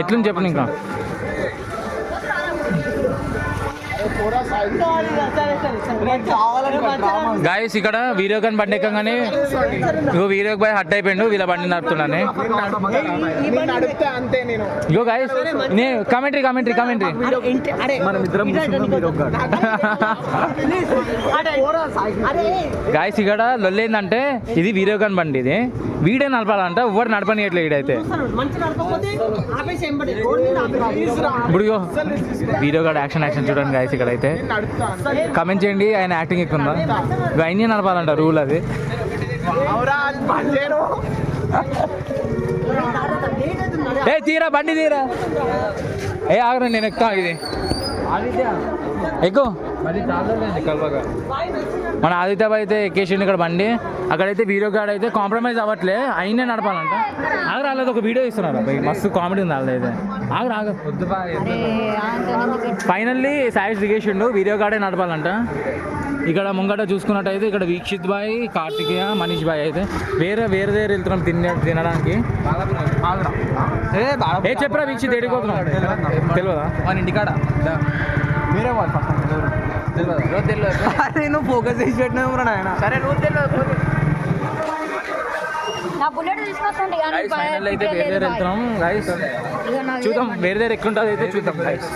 ఎట్లుంది చెప్పండి ఇంకా. గాయస్ ఇక్కడ వీడియోగాన్ బండి ఎక్కగానే ఇగో వీడియో బాయ్ హట్ అయిపోయిండు, వీళ్ళ బండి నడుపుతున్నాను. ఇగో గాయస్ కామెంటరీ గాయస్ ఇక్కడ లొల్లేందంటే ఇది వీడియోగాన్ బండి, ఇది వీడే నడపాలంట, ఎవరు నడపనియట్లేదు వీడైతే. ఇప్పుడు వీడియో గాడు యాక్షన్ చూడండి గాయస్. ఇక్కడ అయితే కమెంట్ చేయండి ఆయన యాక్టింగ్ ఎక్కుందా. ఆయనే నడపాలంట, రూల్ అది. ఏ తీరా బండి తీరా, ఏ ఆగరా నేను ఎక్కుతా, ఇది ఎక్కువ మన ఆదిత్యబాయ్ అయితే ఎక్కేసిండు ఇక్కడ బండి. అక్కడైతే వీడియో గార్డ్ అయితే కాంప్రమైజ్ అవ్వట్లే, అయినే నడపాలంట. ఆగరా వాళ్ళది ఒక వీడియో ఇస్తున్నారు అబ్బాయి, మస్తు కామెడీ ఉంది వాళ్ళదైతే. ఆగరా ఫైనల్లీ సాయిస్ దిగేసిండు, వీడియో గార్డే నడపాలంట. ఇక్కడ ముంగట చూసుకున్నట్టయితే ఇక్కడ వీక్షిత్ బాయ్, కార్తికేయ, మనీష్ బాయ్ అయితే వేరే వెళ్తున్నాం తినడానికి. ఏ చెప్పరా వీక్షిత్ ఏడిపోతున్నాం తెలియదా మన ఇంటికాడ నువ్వు ఫోకస్ చేసి పెట్టినావు నాయన. సరే నువ్వు తెలియదు. అయితే వేరే వెళ్తున్నాం గైస్, చూద్దాం వేరే ఎట్లుంటుంది అయితే చూద్దాం గైస్.